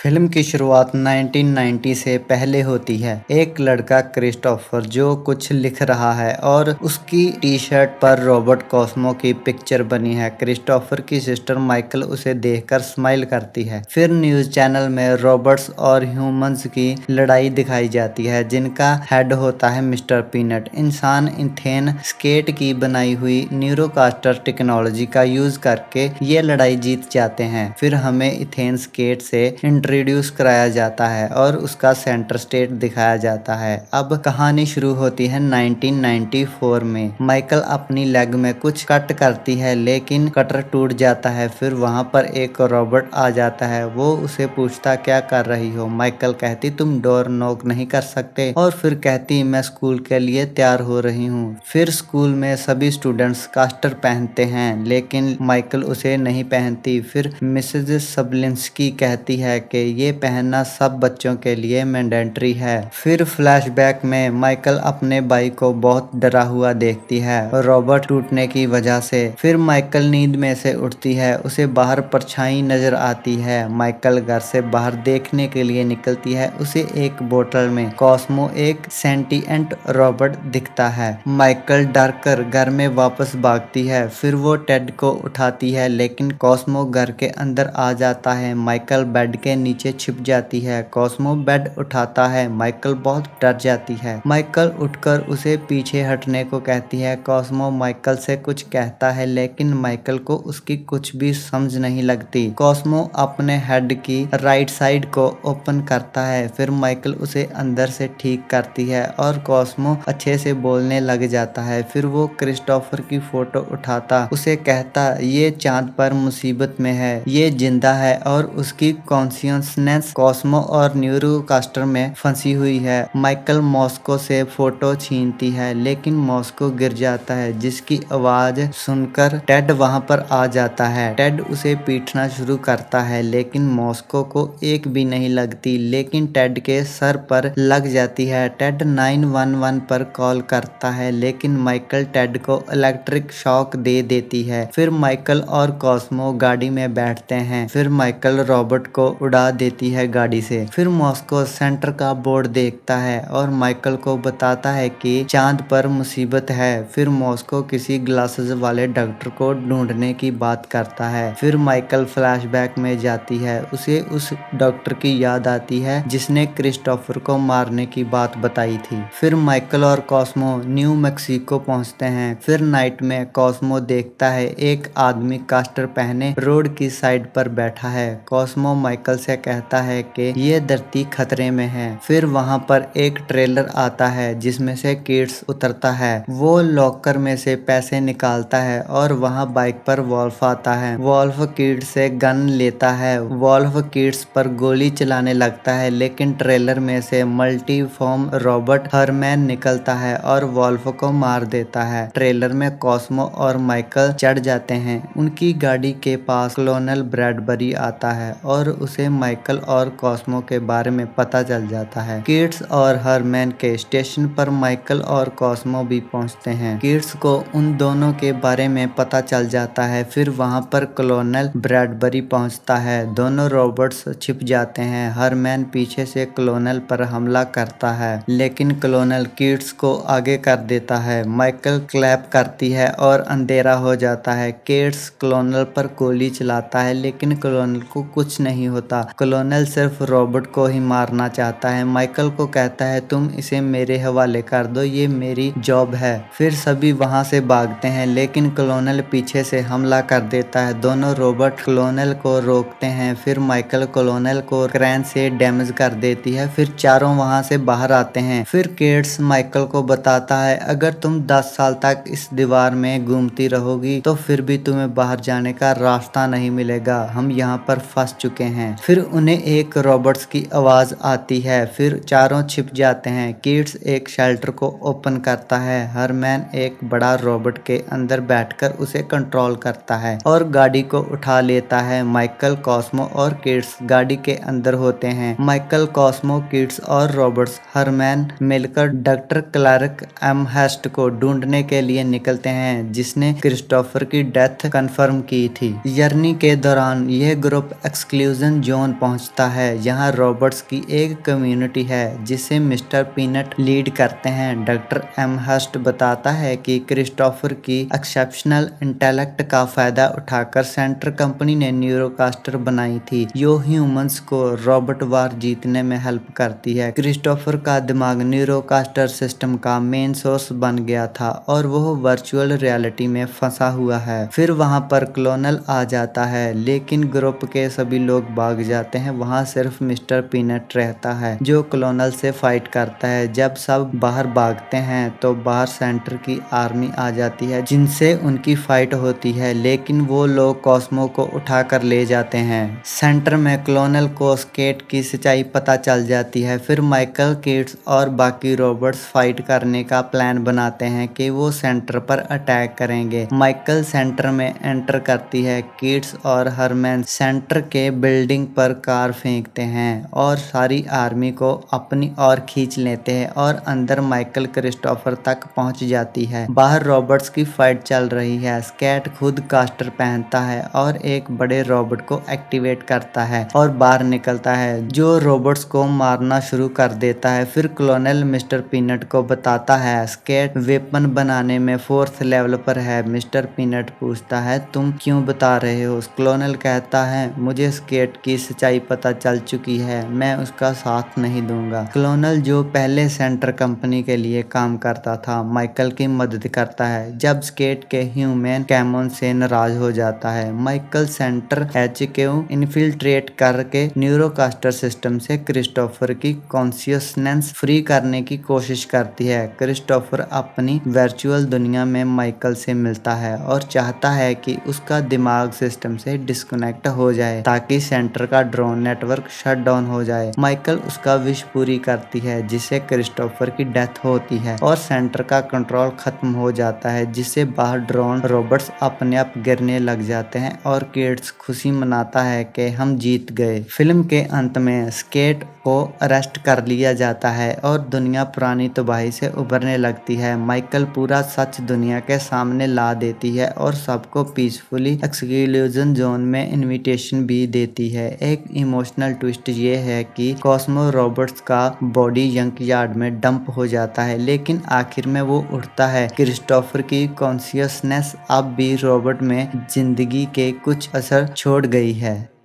Film की शुरुआत 1990 से पहले होती है। एक लड़का क्रिस्टोफर जो कुछ लिख रहा है और उसकी टी-शर्ट पर रॉबर्ट कॉस्मो की पिक्चर बनी है। क्रिस्टोफर की सिस्टर माइकल उसे देखकर स्माइल करती है। फिर न्यूज चैनल में रॉबर्ट्स और ह्यूमंस की लड़ाई दिखाई जाती है, जिनका हेड होता है मिस्टर पीनट। इंसान इथेन स्केट की बनाई हुई न्यूरोकास्टर टेक्नोलॉजी का यूज करके ये लड़ाई जीत जाते हैं। फिर हमें इथेन स्केट से इंट्रोड्यूस कराया जाता है और उसका सेंटर स्टेट दिखाया जाता है। अब कहानी शुरू होती है 1994 में। माइकल अपनी लेग में कुछ कट करती है, लेकिन कटर टूट जाता है। फिर वहां पर एक रॉबर्ट आ जाता है। वो उसे पूछता क्या कर रही हो। माइकल कहती तुम डोर नॉक नहीं कर सकते, और फिर कहती मैं स्कूल के लिए तैयार हो रही हूँ। फिर स्कूल में सभी स्टूडेंट्स कास्टर पहनते हैं, लेकिन माइकल उसे नहीं पहनती। फिर मिसेज सबलिंस्की कहती है कि ये पहनना सब बच्चों के लिए मैंडेटरी है। फिर फ्लैशबैक में माइकल अपने भाई को बहुत डरा हुआ देखती है रॉबर्ट टूटने की वजह से। फिर माइकल नींद में से उठती है, उसे बाहर परछाई नजर आती है। माइकल घर से बाहर देखने के लिए निकलती है। उसे एक बोतल में कॉस्मो एक सेंटिएंट रॉबर्ट दिखता है। माइकल डर कर घर में वापस भागती है। फिर वो टेड को उठाती है, लेकिन कॉस्मो घर के अंदर आ जाता है। माइकल बेड के नीचे छिप जाती है। कॉस्मो बेड उठाता है। माइकल बहुत डर जाती है। माइकल उठकर उसे पीछे हटने को कहती है। कॉस्मो माइकल से कुछ कहता है, लेकिन माइकल को उसकी कुछ भी समझ नहीं लगती। कॉस्मो अपने हेड की राइट साइड को ओपन करता है। फिर माइकल उसे अंदर से ठीक करती है और कॉस्मो अच्छे से बोलने लग जाता है। फिर वो क्रिस्टोफर की फोटो उठाता, उसे कहता ये चांद पर मुसीबत में है, ये जिंदा है और उसकी कॉन्शियसनेस कॉस्मो और न्यूरोकास्टर में फंसी हुई है। माइकल मॉस्को से फोटो छीनती है, लेकिन मॉस्को गिर जाता है, जिसकी आवाज सुनकर टेड वहां पर आ जाता है। टेड उसे पीटना शुरू करता है, लेकिन मॉस्को को एक भी नहीं लगती, लेकिन टेड के सर पर लग जाती है। टेड 911 पर कॉल करता है, लेकिन माइकल टेड को इलेक्ट्रिक शॉक दे देती है। फिर माइकल और कॉस्मो गाड़ी में बैठते हैं। फिर माइकल रॉबर्ट को उड़ा देती है गाड़ी से। फिर मॉस्को सेंटर का बोर्ड देखता है और माइकल को बताता है कि चांद पर मुसीबत है। फिर मॉस्को किसी ग्लासेस वाले डॉक्टर को ढूंढने की बात करता है। फिर माइकल फ्लैशबैक में जाती है। उसे उस डॉक्टर की याद आती है जिसने क्रिस्टोफर को मारने की बात बताई थी। फिर माइकल और कॉस्मो न्यू मैक्सिको पहुंचते हैं। फिर नाइट में कॉस्मो देखता है एक आदमी कास्टर पहने रोड की साइड पर बैठा है। कॉस्मो माइकल से कहता है कि ये धरती खतरे में है। फिर वहां पर एक ट्रेलर आता है जिसमें से किड्स उतरता है। वो लॉकर में से पैसे निकालता है और वहां बाइक पर वॉल्फ आता है। वॉल्फ किड्स से गन लेता है। वॉल्फ किड्स पर गोली चलाने लगता है, लेकिन ट्रेलर में से मल्टीफॉर्म रॉबर्ट हरमैन निकलता है और वॉल्फ को मार देता है। ट्रेलर में कॉस्मो और माइकल चढ़ जाते हैं। उनकी गाड़ी के पास कलोनल ब्रैडबरी आता है और उसे माइकल और कॉस्मो के बारे में पता चल जाता है। किड्स और हरमैन के स्टेशन पर माइकल और कॉस्मो भी पहुंचते हैं। किड्स को उन दोनों के बारे में पता चल जाता है। फिर वहां पर कलोनल ब्रैडबरी पहुंचता है। दोनों रॉबर्ट्स छिप जाते हैं। हरमैन पीछे से कलोनल पर हमला करता है, लेकिन कलोनल किड्स को आगे कर देता है। माइकल क्लैप करती है और अंधेरा हो जाता है। किड्स कलोनल पर गोली चलाता है, लेकिन कलोनल को कुछ नहीं होता। कलोनल सिर्फ रॉबर्ट को ही मारना चाहता है। माइकल को कहता है तुम इसे मेरे हवाले कर दो, ये मेरी जॉब है। फिर सभी वहां से भागते हैं, लेकिन कलोनल पीछे से हमला कर देता है। दोनों रॉबर्ट कलोनल को रोकते हैं। फिर माइकल कलोनल को क्रेन से डैमेज कर देती है। फिर चारों वहां से बाहर आते हैं। फिर किड्स माइकल को बताता है अगर तुम 10 साल तक इस दीवार में घूमती रहोगी तो फिर भी तुम्हें बाहर जाने का रास्ता नहीं मिलेगा, हम यहाँ पर फंस चुके हैं। फिर उन्हें एक रॉबर्ट्स की आवाज आती है। फिर चारों छिप जाते हैं। किड्स एक शेल्टर को ओपन करता है। हरमैन एक बड़ा रॉबर्ट के अंदर बैठकर उसे कंट्रोल करता है और गाड़ी को उठा लेता है। माइकल, कॉस्मो और किड्स गाड़ी के अंदर होते हैं। माइकल, कॉस्मो, किड्स और रॉबर्ट्स हरमैन मिलकर डॉक्टर क्लार्क एम हेस्ट को ढूंढने के लिए निकलते हैं, जिसने क्रिस्टोफर की डेथ कंफर्म की थी। जर्नी के दौरान यह ग्रुप एक्सक्लूजन जोन जोन पहुंचता है। यहाँ रोबोट्स की एक कम्युनिटी है जिसे मिस्टर पीनट लीड करते हैं। डॉक्टर एमहर्स्ट बताता है कि क्रिस्टोफर की एक्सेप्शनल इंटेलेक्ट का फायदा उठाकर सेंटर कंपनी ने न्यूरोकास्टर बनाई थी, जो ह्यूमंस को रोबोट वार जीतने में हेल्प करती है। क्रिस्टोफर का दिमाग न्यूरोकास्टर सिस्टम का मेन सोर्स बन गया था और वो वर्चुअल रियलिटी में फंसा हुआ है। फिर वहां पर क्लोनल आ जाता है, लेकिन ग्रुप के सभी लोग भाग जाते हैं। वहां सिर्फ मिस्टर पीनट रहता है जो क्लोनल से फाइट करता है। जब सब बाहर भागते हैं तो बाहर सेंटर की आर्मी आ जाती है जिनसे उनकी फाइट होती है, लेकिन वो लोग कॉस्मो को उठा कर ले जाते हैं। सेंटर में क्लोनल को स्केट की सच्चाई पता चल जाती है। फिर माइकल, किड्स और बाकी रोबोट्स फाइट करने का प्लान बनाते हैं कि वो सेंटर पर अटैक करेंगे। माइकल सेंटर में एंटर करती है। किड्स और हरमैन सेंटर के बिल्डिंग पर कार फेंकते हैं और सारी आर्मी को अपनी ओर खींच लेते हैं और अंदर माइकल क्रिस्टोफर तक पहुंच जाती है। बाहर रोबोट्स की फाइट चल रही है। स्केट खुद कास्टर पहनता है और एक बड़े रोबोट को एक्टिवेट करता है और बाहर निकलता है, जो रोबोट्स को मारना शुरू कर देता है। फिर क्लोनल मिस्टर पीनट को बताता है स्केट वेपन बनाने में 4th लेवल पर है। मिस्टर पीनट पूछता है तुम क्यों बता रहे हो? क्लोनल कहता है मुझे स्केट की सच्चाई पता चल चुकी है, मैं उसका साथ नहीं दूंगा। क्लोनल, जो पहले सेंटर कंपनी के लिए काम करता था, माइकल की मदद करता है जब स्केट के ह्यूमन कैमोन से नाराज हो जाता है। माइकल सेंटर HQ इन्फिल्ट्रेट करके न्यूरोकास्टर सिस्टम से क्रिस्टोफर की कॉन्शियसनेस फ्री करने की कोशिश करती है। क्रिस्टोफर अपनी वर्चुअल दुनिया में माइकल से मिलता है और चाहता है कि उसका दिमाग सिस्टम से डिस्कनेक्ट हो जाए ताकि सेंटर का ड्रोन नेटवर्क शट डाउन हो जाए। माइकल उसका विश पूरी करती है जिससे क्रिस्टोफर की डेथ होती है और सेंटर का कंट्रोल खत्म हो जाता है, जिससे बाहर ड्रोन रोबोट्स अपने आप गिरने लग जाते हैं और किड्स खुशी मनाता है कि हम जीत गए। फिल्म के अंत में स्केट को अरेस्ट कर लिया जाता है और दुनिया पुरानी तबाही से उभरने लगती है। माइकल पूरा सच दुनिया के सामने ला देती है और सबको पीसफुली एक्सक्लूजन जोन में इनविटेशन भी देती है। एक इमोशनल ट्विस्ट ये है कि कॉस्मो रोबोट्स का बॉडी जंकयार्ड में डंप हो जाता है, लेकिन आखिर में वो उठता है। क्रिस्टोफर की कॉन्शियसनेस अब भी रोबोट में जिंदगी के कुछ असर छोड़ गई है।